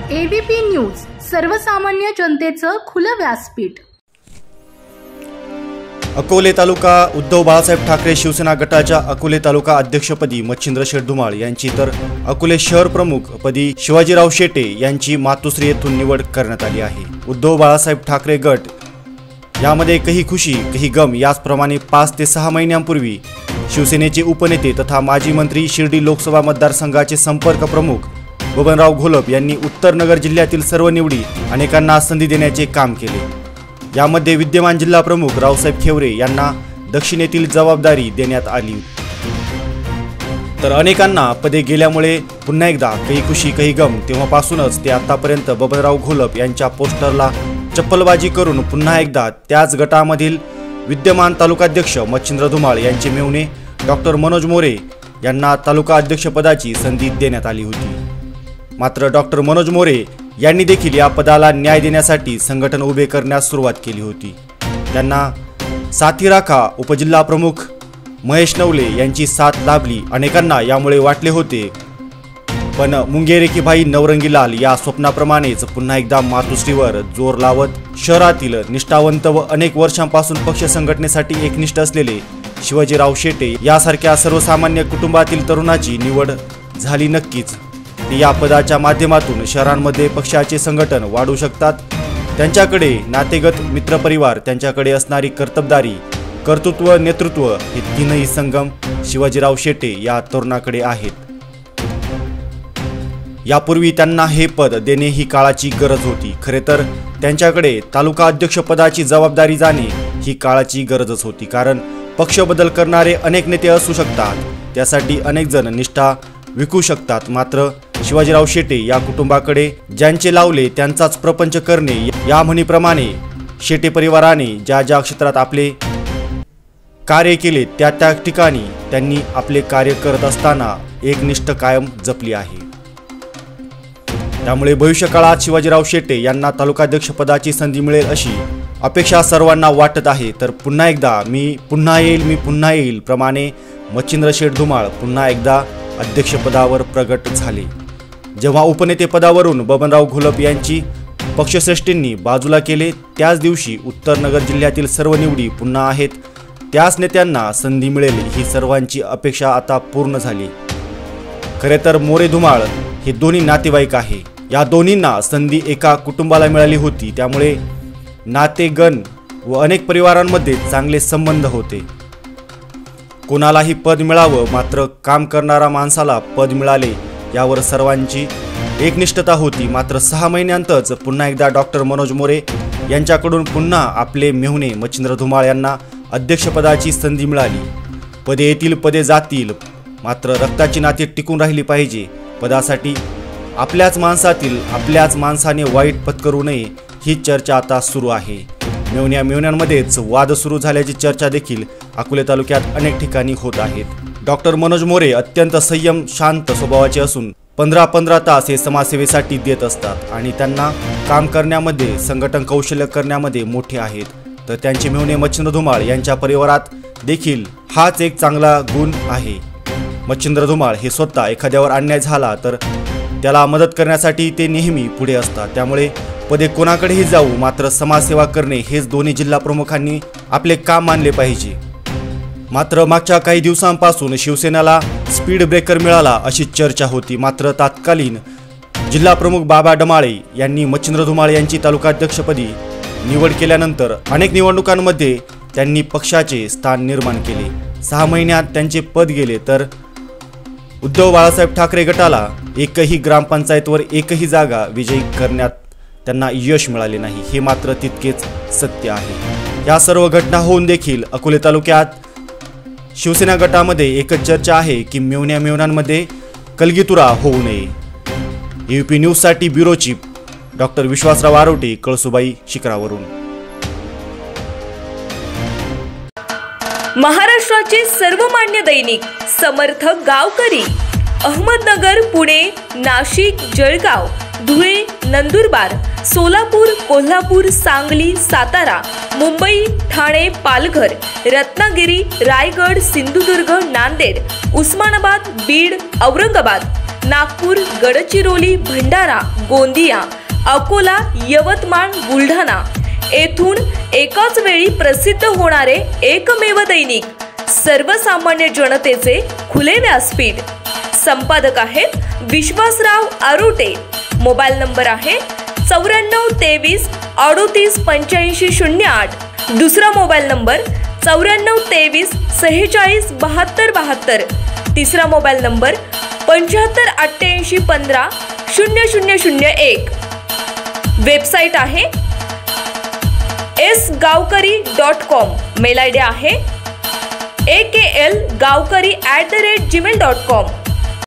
ABP news, सर्वसामान्य जनतेचं खुलं व्यासपीठ। अकोले तालुका उद्धव बाळासाहेब ठाकरे शिवसेना गटाच्या अकोले तालुका अध्यक्षपदी मच्छिंद्र शेठ धुमाळ यांची तर अकोले शहर प्रमुख पदी शिवाजीराव शेटे यांची मातोश्री येथून निवड करण्यात आली आहे। उद्धव बाळासाहेब ठाकरे गट यामध्ये काही खुशी काही गम याचप्रमाणे 5 ते 6 महिन्यांपूर्वी शिवसेनेचे उपनेते तथा माजी मंत्री शिर्डी लोकसभा मतदारसंघाचे संपर्क प्रमुख बबनराव घोलप यांनी उत्तर नगर जिल्ह्यातील सर्व निवडी अनेकांना संधी देण्याचे काम केले। यामध्ये विद्यमान जिल्हा प्रमुख रावसाहेब खेवरे यांना दक्षिणेतील जबाबदारी देण्यात आली, तर अनेकांना पदे गेल्यामुळे पुन्हा एकदा काही खुशी काही गम। तेव्हापासूनच ते आतापर्यंत बबनराव घोलप यांच्या पोस्टरला चप्पलबाजी करून पुन्हा एकदा त्याच गटामधील विद्यमान तालुकाध्यक्ष मच्छिंद्र धुमाळ यांचे मेहुणे डॉक्टर मनोज मोरे यांना तालुका अध्यक्षपदाची संधी देण्यात आली होती। मात्र डॉक्टर मनोज मोरे यांनी देखील या पदाला न्याय देण्यासाठी संघटन उभे करण्यास सुरुवात केली होती। त्यांना साथी राखा उपजिल्हा प्रमुख महेश नवले यांची साथ लाभली। अनेकांना यामुळे वाटले होते, पण मुंगेरे की भाई नवरंगी लाल या स्वप्नाप्रमाणेच पुन्हा एकदा मातोश्रीवर जोर लावत शहरातील निष्ठावंत व अनेक वर्षांपासून पक्ष संघटनेसाठी एकनिष्ठ असलेले शिवाजीराव शेटे यासारख्या सर्वसामान्य कुटुंबातील तरुणाची निवड झाली। नक्कीच ते या पदाच्या माध्यमातून शहरांमध्ये पक्षाचे संघटन वाढवू शकतात। त्यांच्याकडे नातेगत मित्रपरिवार, त्यांच्याकडे असणारी कर्तबदारी, कर्तृत्व, नेतृत्व हे तीनही संगम शिवाजीराव शेटे या तरुणाकडे आहेत। यापूर्वी त्यांना हे पद देणे ही काळाची गरज होती। खरे तर त्यांच्याकडे तालुका अध्यक्षपदाची जबाबदारी जाणे ही काळाची गरजच होती, कारण पक्ष बदल करणारे अनेक नेते असू शकतात, त्यासाठी अनेक जण निष्ठा विकू शकतात। मात्र शिवाजीराव शेटे या कुटुंबाकडे ज्यांचे लावले त्यांचाच प्रपंच करणे या म्हणीप्रमाणे शेटे परिवाराने ज्या ज्या क्षेत्रात आपले कार्य केले त्या त्या ठिकाणी त्यांनी आपले कार्य करत असताना एकनिष्ठ कायम जपली आहे। त्यामुळे भविष्यकाळात शिवाजीराव शेटे यांना तालुकाध्यक्षपदाची संधी मिळेल अशी अपेक्षा सर्वांना वाटत आहे। तर पुन्हा एकदा मी पुन्हा येईल प्रमाणे मच्छिंद्र शेठ धुमाळ पुन्हा एकदा अध्यक्षपदावर प्रगट झाले। जेव्हा उपनेते पदावरून बबनराव घोलप यांची पक्षश्रेष्ठींनी बाजूला केले, त्याच दिवशी उत्तर नगर जिल्ह्यातील सर्व निवडी पुन्हा आहेत, त्याच नेत्यांना संधी मिळेल ही सर्वांची अपेक्षा आता पूर्ण झाली। खरे तर मोरे धुमाळ हे दोन्ही नातेवाईक आहे। या दोन्हींना संधी एका कुटुंबाला मिळाली होती, त्यामुळे नातेगण व अनेक परिवारांमध्ये चांगले संबंध होते। कोणालाही पद मिळावं, मात्र काम करणारा माणसाला पद मिळाले यावर सर्वांची एकनिष्ठता होती। मात्र 6 महिन्यांतच पुन्हा एकदा डॉक्टर मनोज मोरे यांच्याकडून पुन्हा आपले मेहुणे मच्छिंद्र धुमाळ यांना अध्यक्षपदाची संधी मिळाली। पदे येतील पदे जातील, मात्र रक्ताची नाती टिकून राहिली पाहिजे। पदासाठी आपल्याच माणसाने वाईट पत्करू नये ही चर्चा आता सुरू आहे। मेहुण्यांमध्येच वाद सुरू झाल्याची चर्चा देखील अकोले तालुक्यात अनेक ठिकाणी होत आहेत। डॉक्टर मनोज मोरे अत्यंत संयम शांत स्वभावाचे असून 15-15 तास हे समाजसेवेसाठी देत असतात आणि त्यांना काम करण्यामध्ये संघटन कौशल्य करण्यामध्ये मोठे आहेत। तर त्यांचे मेहुणे मच्छिंद्र धुमाळ यांच्या परिवारात देखील हाच एक चांगला गुण आहे। मच्छिंद्र धुमाळ हे स्वतः एखाद्यावर अन्याय झाला तर त्याला मदत करण्यासाठी ते नेहमी पुढे असतात। त्यामुळे पदे कोणाकडेही जाऊ, मात्र समाजसेवा करणे हेच दोन्ही जिल्हा प्रमुखांनी आपले काम मानले पाहिजे। मात्र मागच्या काही दिवसांपासून शिवसेनेला स्पीड ब्रेकर मिळाला अशी चर्चा होती। मात्र तत्कालीन जिल्हा प्रमुख बाबा डमाळे यांनी मच्छिंद्र धुमाळ यांची तालुकाध्यक्षपदी निवड केल्यानंतर अनेक निवडणुकांमध्ये त्यांनी पक्षाचे स्थान निर्माण केले। 6 महिन्यात त्यांचे पद गेले, तर उद्धव बाळासाहेब ठाकरे गटाला एकही ग्रामपंचायतवर एकही जागा विजयी करण्यात त्यांना यश मिळाले नाही, हे मात्र तितकेच सत्य आहे। या सर्व घटना होऊन देखील अकोले तालुक्यात शिवसेना गटामध्ये एकच चर्चा आहे की मेहुण्यांमध्ये कलगीतुरा होऊ नये। एबीपी न्यूजसाठी bureau chief doctor Vishwasrao Arote, Kalsubai शिखरावरून। महाराष्ट्राचे सर्वमान्य दैनिक समर्थ गावकरी अहमदनगर, पुणे, नाशिक, जळगाव, धुळे, नंदुरबार, सोलापूर, कोल्हापूर, सांगली, सातारा, मुंबई, ठाणे, पालघर, रत्नागिरी, रायगड, सिंधुदुर्ग, नांदेड, उस्मानाबाद, बीड, औरंगाबाद, नागपूर, गडचिरोली, भंडारा, गोंदिया, अकोला, यवतमाळ, बुलढाणा येथून एकाच वेळी प्रसिद्ध होणारे एकमेव दैनिक सर्वसामान्य जनतेचे खुले व्यासपीठ। संपादक आहेत विश्वासराव आरोटे। मोबाईल नंबर आहे 9423 38 85 08। दुसरा मोबाईल नंबर 9423 46 72 72। तिसरा मोबाईल नंबर 75 88 15 0001। वेबसाईट आहे sgavkari.com। मेल आयडी आहे aklgavkari@gmail.com।